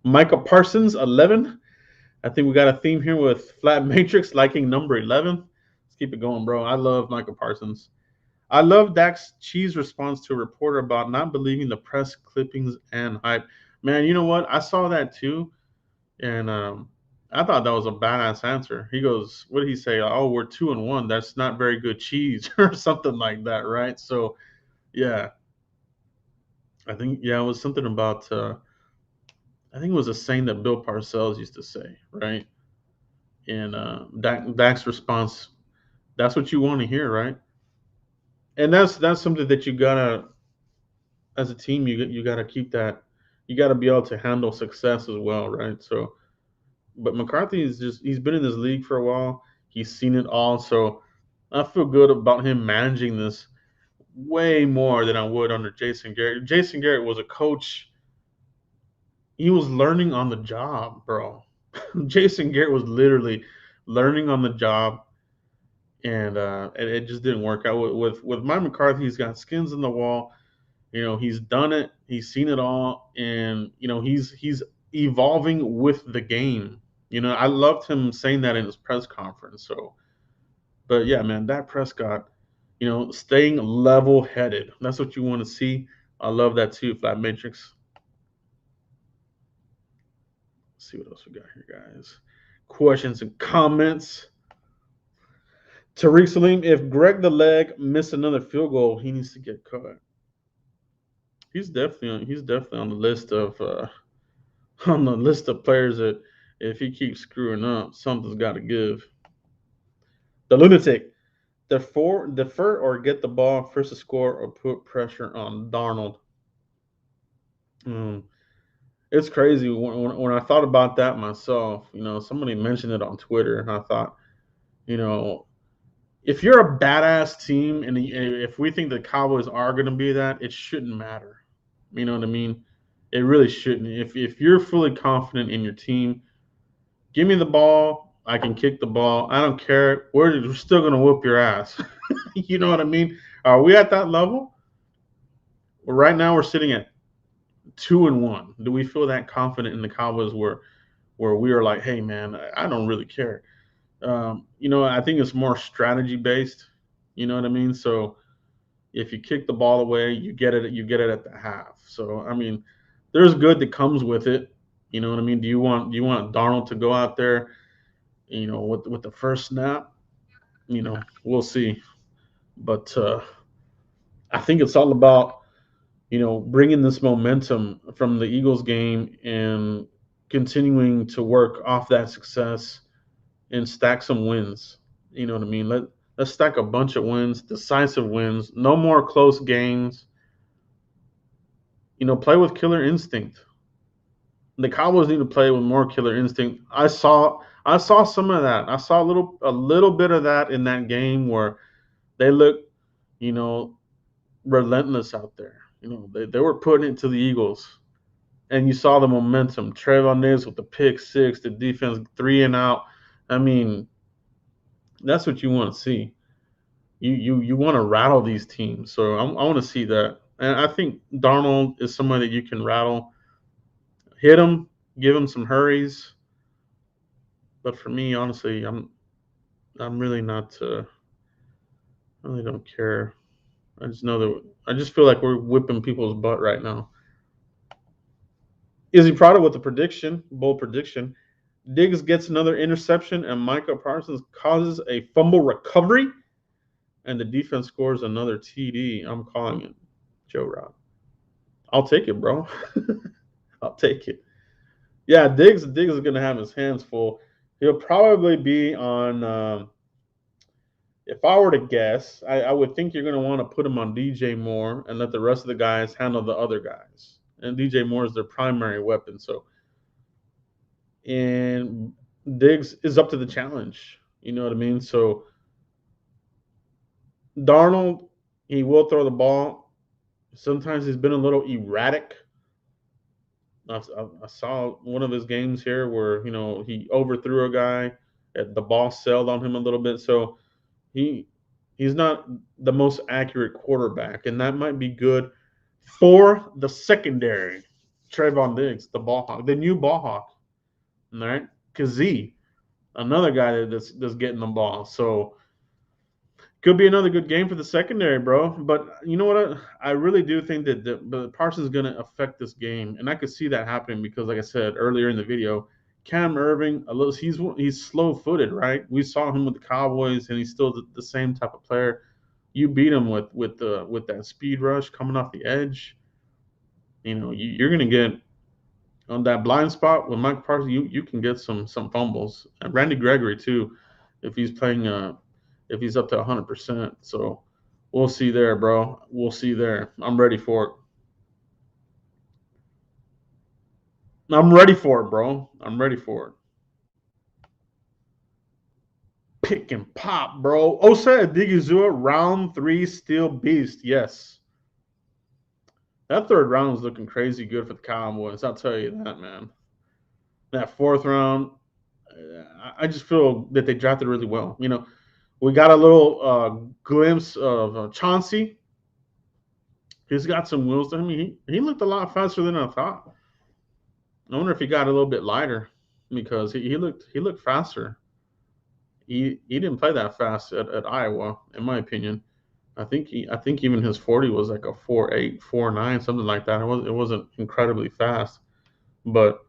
Micah Parsons, 11. I think we got a theme here with Flat Matrix liking number 11. Let's keep it going, bro. I love Micah Parsons. I love Dak's cheese response to a reporter about not believing the press clippings and hype. Man, you know what? I saw that too, and I thought that was a badass answer. He goes, "What did he say? Oh, we're 2-1. That's not very good cheese, or something like that, right?" So, yeah, I think it was something about. I think it was a saying that Bill Parcells used to say, right? And Dak's response, "That's what you want to hear, right?" And that's something that you gotta, as a team, you gotta keep that. You gotta be able to handle success as well, right? So, but McCarthy is he's been in this league for a while. He's seen it all, so I feel good about him managing this way more than I would under Jason Garrett. Jason Garrett was a coach. He was learning on the job, bro. Jason Garrett was literally learning on the job, and it just didn't work out with Mike McCarthy. He's got skins in the wall. You know, he's done it. He's seen it all, and he's evolving with the game. You know, I loved him saying that in his press conference. So, but yeah, man, Dak Prescott, staying level-headed. That's what you want to see. I love that too, Flat Matrix. Let's see what else we got here, guys. Questions and comments. Tariq Salim, if Greg the Leg missed another field goal, he needs to get cut. He's definitely on the list of players that if he keeps screwing up, something's got to give. The lunatic, defer or get the ball first to score or put pressure on Darnold. Mm, it's crazy when I thought about that myself. Somebody mentioned it on Twitter, and I thought, you know, if you're a badass team, and if we think the Cowboys are going to be that, it shouldn't matter. You know what I mean? It really shouldn't. If you're fully confident in your team, give me the ball. I can kick the ball. I don't care. We're still going to whoop your ass. You know what I mean? Are we at that level? Well, right now we're sitting at 2-1. Do we feel that confident in the Cowboys where we are like, hey man, I don't really care. I think it's more strategy based. You know what I mean? So if you kick the ball away, you get it. You get it at the half. So I mean, there's good that comes with it. You know what I mean? Do you want Darnold to go out there? With the first snap. We'll see. But I think it's all about bringing this momentum from the Eagles game and continuing to work off that success and stack some wins. You know what I mean? Let's Let's stack a bunch of wins, decisive wins, no more close games. Play with killer instinct. The Cowboys need to play with more killer instinct. I saw some of that. I saw a little bit of that in that game where they looked, you know, relentless out there. They were putting it to the Eagles. And you saw the momentum. Trayvon Diggs with the pick six, the defense 3-and-out. I mean, that's what you want to see. You want to rattle these teams. So I want to see that. And I think Darnold is somebody that you can rattle, hit him, give him some hurries. But for me, honestly, I'm really not. I really don't care. I just know that I just feel like we're whipping people's butt right now. Izzy Prada with the prediction, bold prediction. Diggs gets another interception, and Micah Parsons causes a fumble recovery, and the defense scores another TD. I'm calling it, Joe Rod. I'll take it, bro. I'll take it. Yeah, Diggs is going to have his hands full. He'll probably be on. If I were to guess, I would think you're going to want to put him on DJ Moore and let the rest of the guys handle the other guys. And DJ Moore is their primary weapon. So, and Diggs is up to the challenge. You know what I mean? So, Darnold, he will throw the ball. Sometimes he's been a little erratic. I saw one of his games here where he overthrew a guy. The ball sailed on him a little bit. So he he's not the most accurate quarterback, and that might be good for the secondary. Trayvon Diggs, the ball hawk, the new ball hawk. All right, Kazee, another guy that's getting the ball. So could be another good game for the secondary, bro. But you know what? I really do think that Parsons is going to affect this game, and I could see that happening because, like I said earlier in the video, Cam Irving, he's slow-footed, right? We saw him with the Cowboys, and he's still the same type of player. You beat him with that speed rush coming off the edge. You're going to get on that blind spot with Mike Parsons. You can get some fumbles, and Randy Gregory too, if he's playing if he's up to 100%. So we'll see there, bro. We'll see there. I'm ready for it. I'm ready for it, bro. I'm ready for it. Pick and pop, bro. Osa Odighizuwa, round 3, steel beast. Yes. That third round is looking crazy good for the Cowboys. I'll tell you that, man. That fourth round, I just feel that they drafted really well. We got a little glimpse of Chauncey. He's got some wheels to him. He looked a lot faster than I thought. I wonder if he got a little bit lighter because he looked faster. He didn't play that fast at Iowa, in my opinion. I think even his 40 was like a 4.8, 4.9, something like that. It wasn't incredibly fast, but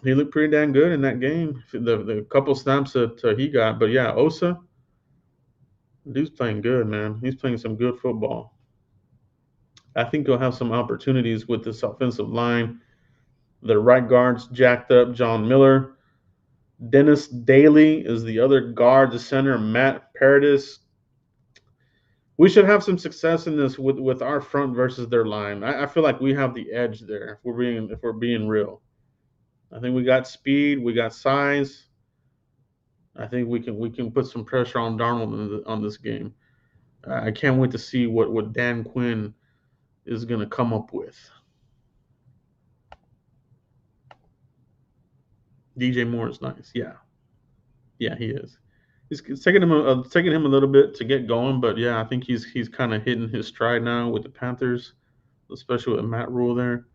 he looked pretty damn good in that game. The couple snaps that he got, but yeah, Osa, dude's playing good, man. He's playing some good football. I think he'll have some opportunities with this offensive line. The right guard's jacked up, John Miller. Dennis Daly is the other guard, the center, Matt Paradis. We should have some success in this with our front versus their line. I feel like we have the edge there if we're being real. I think we got speed, we got size. I think we can put some pressure on Darnold on this game. I can't wait to see what Dan Quinn is going to come up with. DJ Moore is nice. Yeah, he is. It's taking him a little bit to get going, but yeah, I think he's kind of hitting his stride now with the Panthers, especially with Matt Rule there.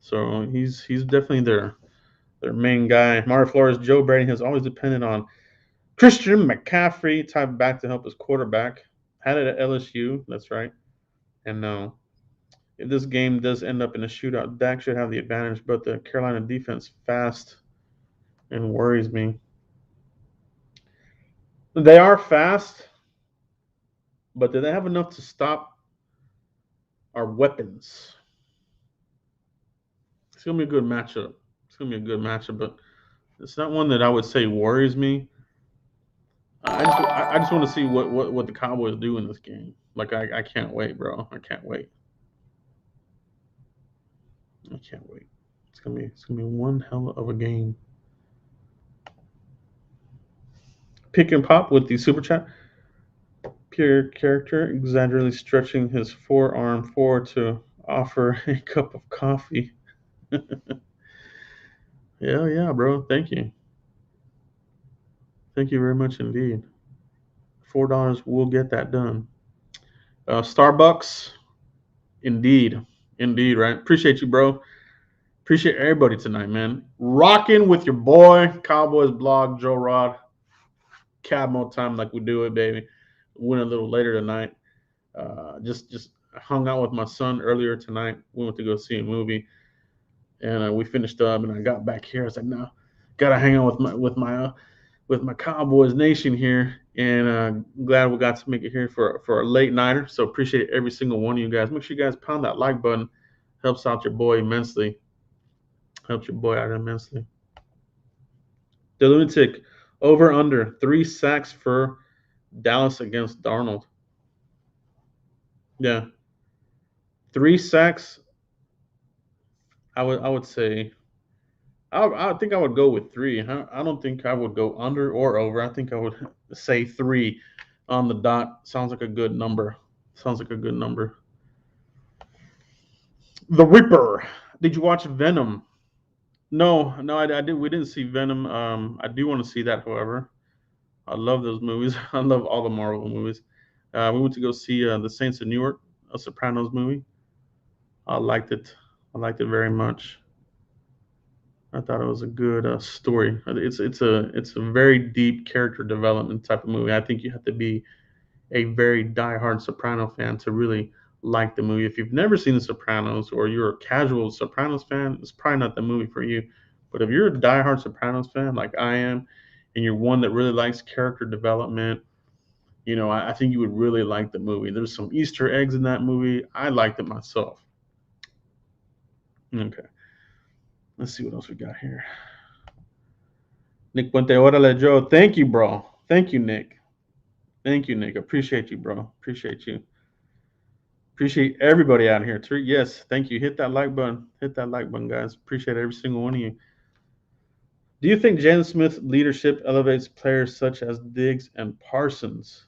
So he's definitely their main guy. Mario Flores, Joe Brady has always depended on Christian McCaffrey type back to help his quarterback. Had it at LSU, that's right. And now, if this game does end up in a shootout, Dak should have the advantage, but the Carolina defense fast and worries me. They are fast, but do they have enough to stop our weapons? It's gonna be a good matchup. It's gonna be a good matchup, but it's not one that I would say worries me. I just want to see what the Cowboys do in this game. Like I can't wait, bro. I can't wait. I can't wait. It's gonna be one hell of a game. Pick and pop with the super chat. Pure character exaggeratedly stretching his forearm forward to offer a cup of coffee. Yeah, yeah, bro. Thank you. Thank you very much indeed. $4 will get that done. Starbucks, indeed, indeed, right? Appreciate you, bro. Appreciate everybody tonight, man. Rocking with your boy, Cowboys blog, Joe Rod. Cab more time like we do it, baby. Went a little later tonight. Just hung out with my son earlier tonight. We went to go see a movie, and we finished up. And I got back here. I was like, no, gotta hang out with my Cowboys Nation here, and glad we got to make it here for a late nighter. So appreciate every single one of you guys. Make sure you guys pound that like button. Helps out your boy immensely. Helps your boy out immensely. The lunatic over under 3 sacks for Dallas against Darnold. Yeah, 3 sacks. I would say I think I would go with three. I don't think I would go under or over. I think I would say three on the dot. Sounds like a good number. Sounds like a good number. The Reaper. Did you watch Venom? No, no, I did. We didn't see Venom. I do want to see that. However, I love those movies. I love all the Marvel movies. We went to go see The Saints of Newark, a Sopranos movie. I liked it. I liked it very much. I thought it was a good story. It's a very deep character development type of movie. I think you have to be a very diehard Soprano fan to really like the movie. If you've never seen The Sopranos or you're a casual Sopranos fan, it's probably not the movie for you. But if you're a diehard Sopranos fan like I am, and you're one that really likes character development, I think you would really like the movie. There's some Easter eggs in that movie. I liked it myself. Okay, let's see what else we got here. Nick Puente, órale, Joe. Thank you, bro. Thank you, Nick. Thank you, Nick. Appreciate you, bro. Appreciate you. Appreciate everybody out here. Yes, thank you. Hit that like button. Hit that like button, guys. Appreciate every single one of you. Do you think Jalen Smith's leadership elevates players such as Diggs and Parsons?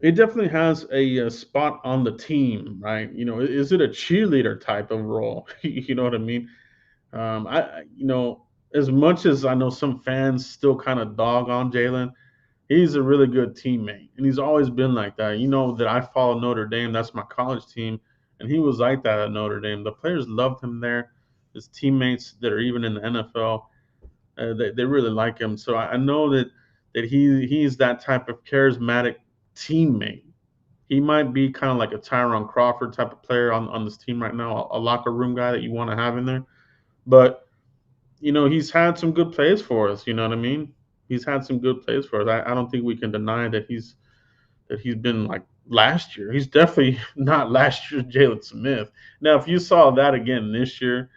It definitely has a spot on the team, right? Is it a cheerleader type of role? You know what I mean? As much as I know some fans still kind of dog on Jalen, he's a really good teammate, and he's always been like that. You know that I follow Notre Dame. That's my college team, and he was like that at Notre Dame. The players loved him there. His teammates that are even in the NFL, they really like him. So I know that he's that type of charismatic teammate. He might be kind of like a Tyron Crawford type of player on this team right now, a locker room guy that you want to have in there. But he's had some good plays for us. You know what I mean? He's had some good plays for us. I don't think we can deny that he's been like last year. He's definitely not last year's Jalen Smith. Now, if you saw that again this year,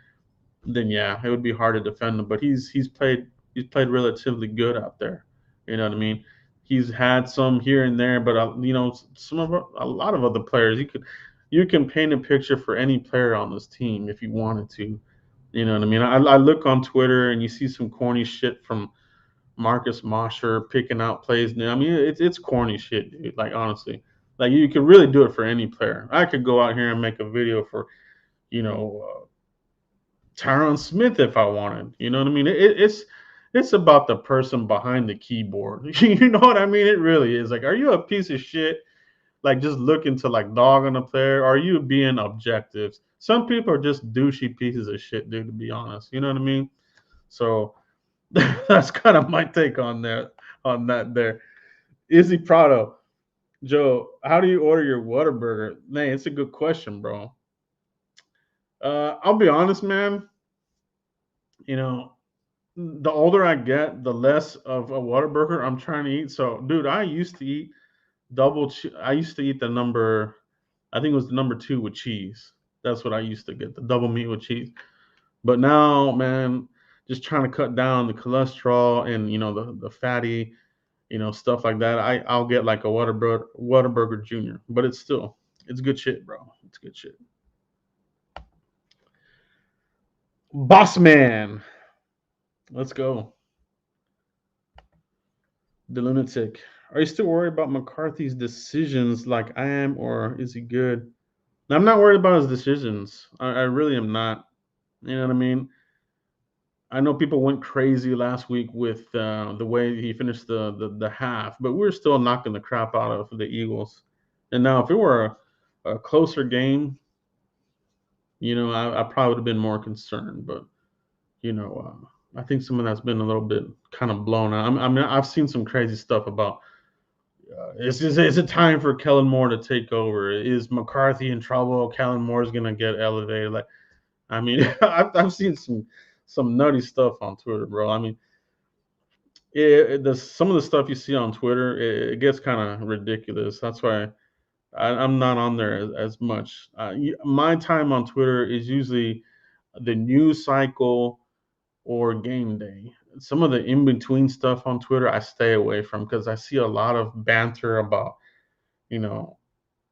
then yeah, it would be hard to defend him. But he's played relatively good out there. You know what I mean? He's had some here and there, but a lot of other players. You can paint a picture for any player on this team if you wanted to. You know what I mean? I look on Twitter and you see some corny shit from Marcus Mosher picking out plays. I mean, it's corny shit, dude. Like honestly, like you could really do it for any player. I could go out here and make a video for you know Tyron Smith if I wanted. You know what I mean? It's about the person behind the keyboard. You know what I mean? It really is. Like, are you a piece of shit? Like just looking to like dog on a player? Or are you being objective? Some people are just douchey pieces of shit, dude. To be honest, you know what I mean? So that's kind of my take on that there. Izzy Prado, Joe, how do you order your Whataburger? Man, it's a good question, bro. I'll be honest, man. You know, the older I get, the less of a Whataburger I'm trying to eat. So, dude, I used to eat I used to eat the number. I think it was the number two with cheese. That's what I used to get, the double meat with cheese. But now, man, just trying to cut down the cholesterol and the fatty. stuff like that. I'll get like a Whataburger Junior, but it's good shit, bro. It's good shit. Boss man, let's go. The lunatic. Are you still worried about McCarthy's decisions like I am, or is he good? I'm not worried about his decisions. I really am not. You know what I mean? I know people went crazy last week with the way he finished the half, but we're still knocking the crap out of the Eagles. And now, if it were a closer game, I probably would have been more concerned. But I think some of that's been a little bit kind of blown out. I mean, I've seen some crazy stuff about is it time for Kellen Moore to take over? Is McCarthy in trouble? Kellen Moore is gonna get elevated. Like, I mean, I've seen some nutty stuff on Twitter, bro. I mean, some of the stuff you see on Twitter, it gets kind of ridiculous. That's why I'm not on there as much. My time on Twitter is usually the news cycle or game day. Some of the in between stuff on Twitter, I stay away from because I see a lot of banter about, you know,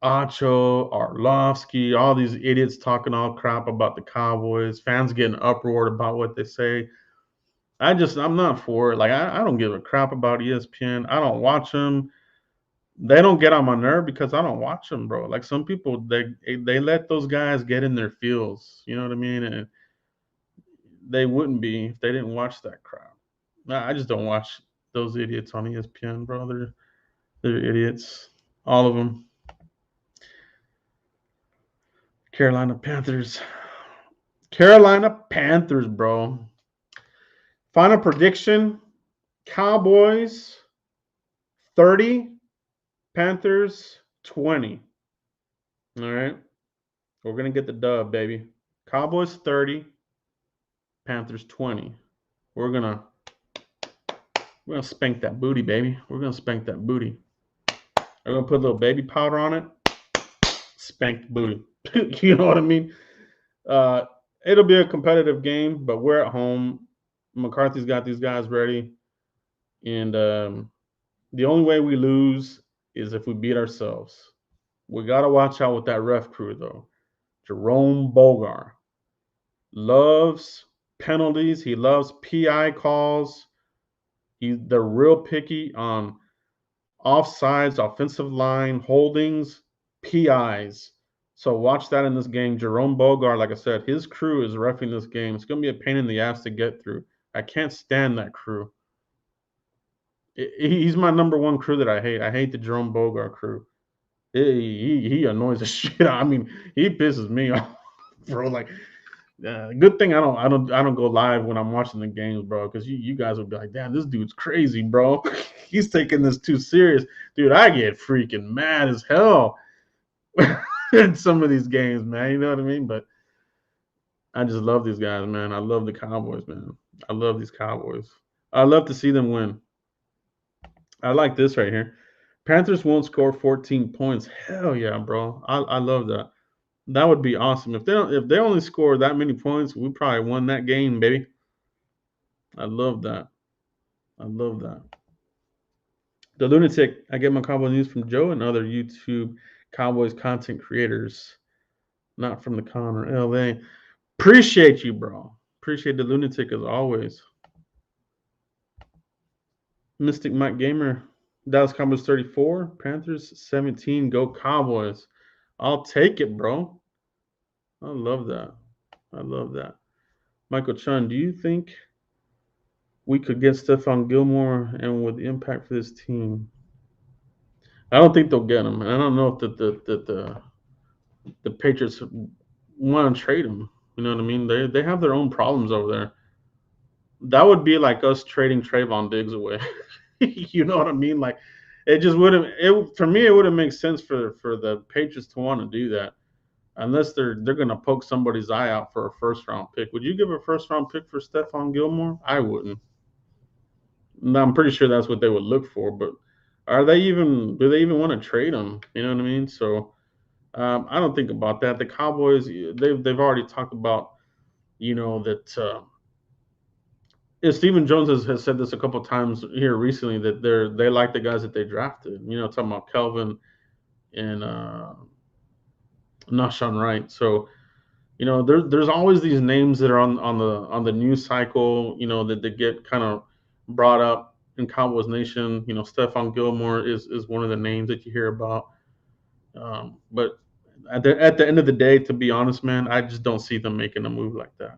Acho, Arlovsky, all these idiots talking all crap about the Cowboys, fans getting uproared about what they say. I'm not for it. Like, I don't give a crap about ESPN. I don't watch them. They don't get on my nerve because I don't watch them, bro. Like, some people, they let those guys get in their feels. You know what I mean? And they wouldn't be if they didn't watch that crap. I just don't watch those idiots on ESPN, bro. They're idiots, all of them. Carolina Panthers. Carolina Panthers, bro. Final prediction: Cowboys 30, Panthers 20. All right. We're going to get the dub, baby. Cowboys 30, Panthers 20. We're going to spank that booty, baby. We're going to spank that booty. We're going to put a little baby powder on it. Spank the booty. You know what I mean? Uh, it'll be a competitive game, but we're at home. McCarthy's got these guys ready. And the only way we lose is if we beat ourselves. We got to watch out with that ref crew, though. Jerome Bogar loves penalties. He loves PI calls. They're real picky on offsides, offensive line, holdings, PIs. So watch that in this game. Jerome Bogar, like I said, his crew is reffing this game. It's going to be a pain in the ass to get through. I can't stand that crew. He's my number one crew that I hate. I hate the Jerome Bogar crew. He annoys the shit. I mean, he pisses me off, bro. Like, good thing I don't go live when I'm watching the games, bro, because you guys would be like, damn, this dude's crazy, bro. He's taking this too serious, dude. I get freaking mad as hell in some of these games, man. You know what I mean? But I just love these guys, man. I love the Cowboys, man. I love these Cowboys. I love to see them win. I like this right here. Panthers won't score 14 points. Hell yeah, bro. I love that. That would be awesome. If they only score that many points, we probably won that game, baby. I love that. I love that. The Lunatic, I get my Cowboy news from Joe and other YouTube Cowboys content creators, not from the con or LA. Appreciate you, bro. Appreciate the Lunatic as always. Mystic Mike Gamer, Dallas Cowboys 34, Panthers 17. Go Cowboys. I'll take it, bro. I love that. I love that. Michael Chun, do you think we could get Stephon Gilmore and with impact for this team? I don't think they'll get him. I don't know if the Patriots want to trade him. You know what I mean? They have their own problems over there. That would be like us trading Trayvon Diggs away. You know what I mean? Like, it just wouldn't. It for me, it wouldn't make sense for the Patriots to want to do that unless they're going to poke somebody's eye out for a first round pick. Would you give a first round pick for Stephon Gilmore? I wouldn't. I'm pretty sure that's what they would look for, but do they even want to trade him? You know what I mean? So I don't think about that. The Cowboys, they've already talked about, that Yeah, Stephen Jones has said this a couple times here recently that they like the guys that they drafted. Talking about Kelvin and Nashawn Wright. So there's always these names that are on the news cycle. That get kind of brought up in Cowboys Nation. Stephon Gilmore is one of the names that you hear about. But at the end of the day, to be honest, man, I just don't see them making a move like that.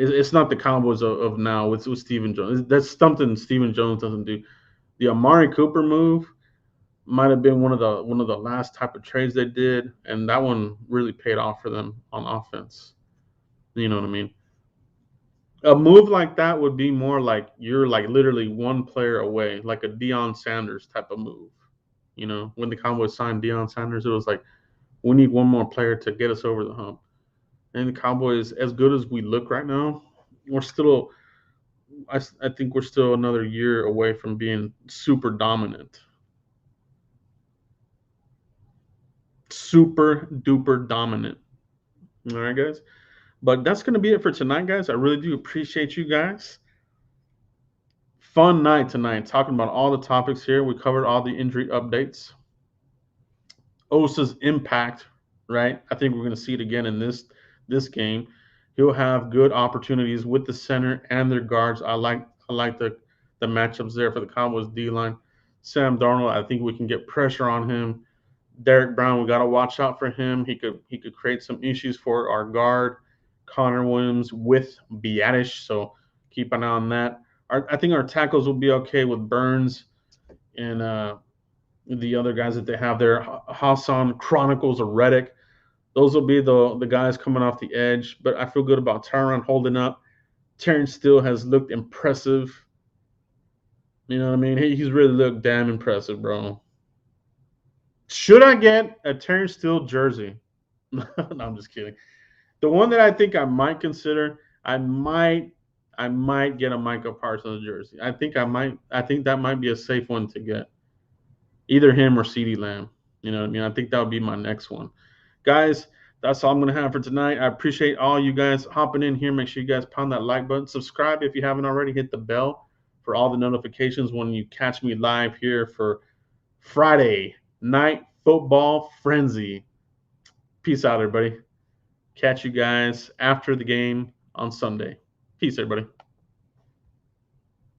It's not the Cowboys of now with Stephen Jones. That's something Stephen Jones doesn't do. The Amari Cooper move might have been one of the last type of trades they did, and that one really paid off for them on offense. You know what I mean? A move like that would be more like you're like literally one player away, like a Deion Sanders type of move. When the Cowboys signed Deion Sanders, it was like we need one more player to get us over the hump. And the Cowboys, as good as we look right now, we're still. I think we're still another year away from being super dominant. Super duper dominant. All right, guys. But that's going to be it for tonight, guys. I really do appreciate you guys. Fun night tonight, talking about all the topics here. We covered all the injury updates. Osa's impact, right? I think we're going to see it again in this game. He'll have good opportunities with the center and their guards. I like the matchups there for the Cowboys D line. Sam Darnold, I think we can get pressure on him. Derek Brown, we got to watch out for him. He could create some issues for our guard, Connor Williams with Biadish. So keep an eye on that. I think our tackles will be okay with Burns and the other guys that they have there. Hassan Chronicles of Reddick. Those will be the guys coming off the edge. But I feel good about Tyron holding up. Terrence Steele has looked impressive. You know what I mean? He's really looked damn impressive, bro. Should I get a Terrence Steele jersey? No, I'm just kidding. The one that I think I might consider, I might get a Micah Parsons jersey. I think that might be a safe one to get. Either him or CeeDee Lamb. You know what I mean? I think that would be my next one. Guys, that's all I'm going to have for tonight. I appreciate all you guys hopping in here. Make sure you guys pound that like button. Subscribe if you haven't already. Hit the bell for all the notifications when you catch me live here for Friday Night Football Frenzy. Peace out, everybody. Catch you guys after the game on Sunday. Peace, everybody.